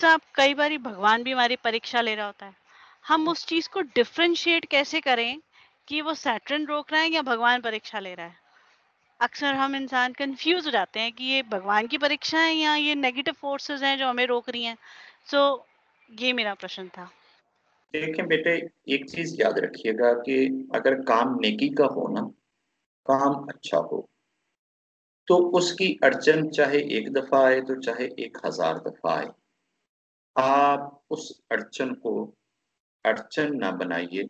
साहब कई बारी भगवान भी हमारी परीक्षा ले रहा होता है। हम उस चीज को डिफरेंशिएट कैसे करें कि वो सैटर्न रोक रहा है या भगवान परीक्षा ले रहा है? अक्सर हम इंसान कंफ्यूज हो जाते हैं कि ये भगवान की परीक्षा है या ये नेगेटिव फोर्सेस हैं जो हमें रोक रही हैं। सो ये मेरा प्रश्न था। देखें बेटे, एक चीज याद रखिएगा कि अगर काम नेकी का हो ना, काम अच्छा हो, तो उसकी अड़चन चाहे एक दफा आए तो चाहे 1000 दफा आए, आप उस अड़चन को अड़चन ना बनाइए,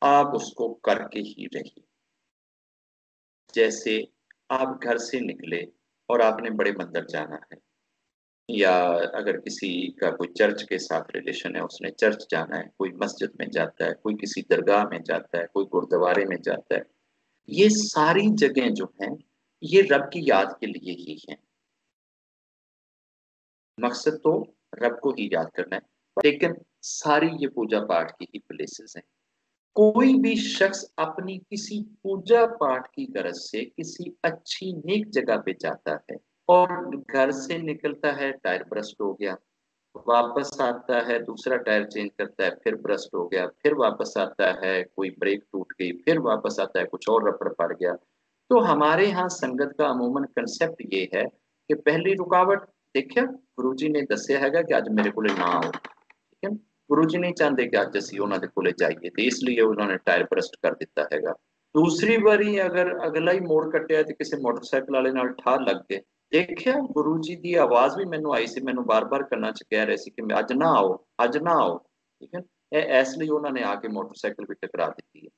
आप उसको करके ही रहिए। जैसे आप घर से निकले और आपने बड़े मंदिर जाना है, या अगर किसी का कोई चर्च के साथ रिलेशन है, उसने चर्च जाना है, कोई मस्जिद में जाता है, कोई किसी दरगाह में जाता है, कोई गुरुद्वारे में जाता है। ये सारी जगह जो हैं, ये रब की याद के लिए ही हैं। मकसद तो रब को ही याद करना है, लेकिन सारी ये पूजा पाठ की ही प्लेसेस हैं। कोई भी शख्स अपनी किसी पूजा पाठ की गरज से किसी अच्छी नेक जगह पे जाता है और घर से निकलता है, टायर ब्रस्ट हो गया, वापस आता है दूसरा टायर चेंज करता है, फिर ब्रस्ट हो गया, फिर वापस आता है कोई ब्रेक टूट गई, फिर वापस आता है कुछ और रबड़ पड़ गया। तो हमारे यहाँ संगत का अमूमन कंसेप्ट ये है कि पहली रुकावट, देखिए गुरुजी ने दसिया हैगा कि ਅੱਜ ਮੇਰੇ ਕੋਲੇ ना आओ, ठीक है। गुरुजी नहीं चाहते कि ਅੱਜ ਅਸੀਂ ਉਹਨਾਂ ਦੇ ਕੋਲੇ ਜਾਈਏ, ਤੇ ਇਸ ਲਈ ਉਹਨਾਂ ਨੇ ਟਾਇਰ ਬਰਸਟ ਕਰ ਦਿੱਤਾ ਹੈਗਾ। दूसरी बारी अगर अगला ही मोड़ कटिया तो किसी मोटरसाइकिल वाले नाल ठा लग गए, देखिया गुरु जी की आवाज भी मैनू आई सी, मैनू बार बार करना च कह रहे सी कि अज ना आओ, अज ना आओ, ठीक है। इसलिए उन्होंने आके मोटरसाइकिल भी टकरा दी है।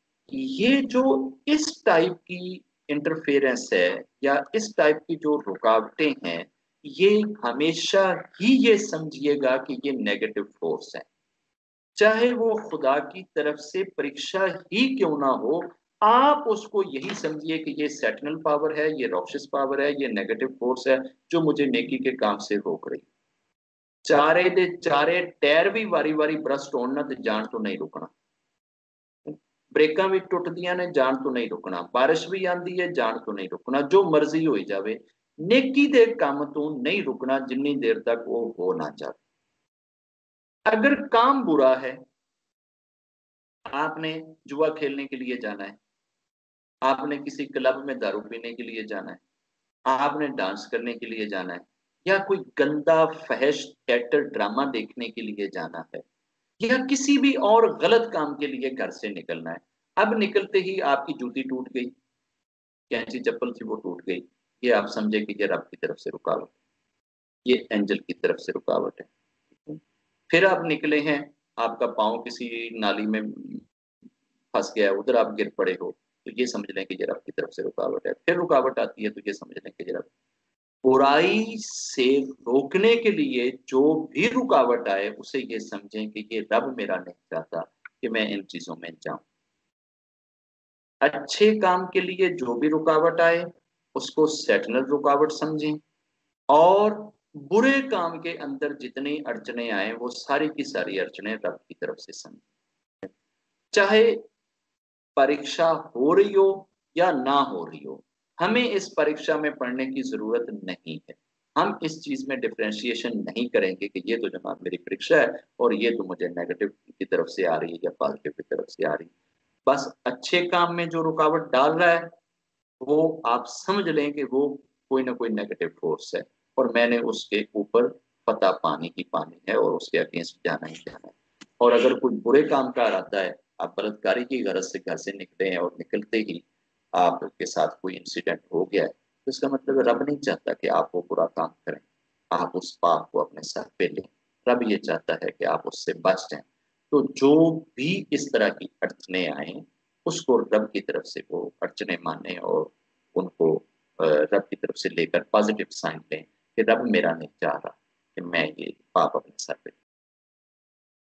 ये जो इस टाइप की इंटरफेरेंस है या इस टाइप की जो रुकावटें हैं, ये हमेशा ही ये समझिएगा कि ये नेगेटिव फोर्स है। चाहे वो खुदा की तरफ से परीक्षा ही क्यों ना हो, आप उसको यही समझिए कि ये सैटनल पावर है, ये रॉक्सिस पावर है, ये नेगेटिव फोर्स है जो मुझे नेकी के काम से रोक रही। चारे दे चारे टायर भी वारी वारी ब्रस्ट होण ना ते जान तो नहीं रुकना, ब्रेकां भी टुटदियां ने जान तो नहीं रुकना, बारिश भी आंदी है जान तो नहीं रुकना, जो मर्जी होई जावे, नेकी दे काम तो नहीं रुकना जिन्नी देर तक वो हो ना जाए। अगर काम बुरा है, आपने जुआ खेलने के लिए जाना है, आपने किसी क्लब में दारू पीने के लिए जाना है, आपने डांस करने के लिए जाना है, या कोई गंदा फहश थिएटर ड्रामा देखने के लिए जाना है, या किसी भी और गलत काम के लिए घर से निकलना है। अब निकलते ही आपकी जूती टूट गई, कैंची चप्पल थी वो टूट गई, ये आप समझे कि ये रब की तरफ से रुकावट, ये एंजल की तरफ से रुकावट है। फिर आप निकले हैं, आपका पाँव किसी नाली में फंस गया है, उधर आप गिर पड़े हो, तो ये समझ लें कि ये रब की तरफ से रुकावट है। फिर रुकावट आती है तो ये समझ लें कि ये रब, बुराई से रोकने के लिए जो भी रुकावट आए उसे ये समझें कि ये रब मेरा नहीं चाहता कि मैं इन चीजों में जाऊं। अच्छे काम के लिए जो भी रुकावट आए उसको सेटनल रुकावट समझें, और बुरे काम के अंदर जितनी अड़चने आए वो सारी की सारी अड़चने रब की तरफ से समझें। चाहे परीक्षा हो रही हो या ना हो रही हो, हमें इस परीक्षा में पढ़ने की जरूरत नहीं है। हम इस चीज में डिफरेंशिएशन नहीं करेंगे कि ये तो जनाब मेरी परीक्षा है और ये तो मुझे नेगेटिव की तरफ से आ रही है या पॉजिटिव की तरफ से आ रही है। बस अच्छे काम में जो रुकावट डाल रहा है वो आप समझ लें कि वो कोई ना कोई नेगेटिव फोर्स है, और मैंने उसके ऊपर पता पानी ही पानी है और उसके अगेंस्ट जाना ही जाना है। और अगर कोई बुरे काम का इरादा है, आप बलात्कारी की गरज से घर से निकले हैं और निकलते ही आपके साथ कोई इंसिडेंट हो गया है, तो इसका मतलब रब नहीं चाहता कि आप वो बुरा काम करें, आप उस पाप को अपने सर पे लें। रब ये चाहता है कि आप उससे बच जाएं। तो जो भी इस तरह की अड़चने आए उसको रब की तरफ से वो अड़चने माने और उनको रब की तरफ से लेकर पॉजिटिव साइन लें कि रब मेरा नहीं चाह रहा कि मैं ये पाप अपने सर पे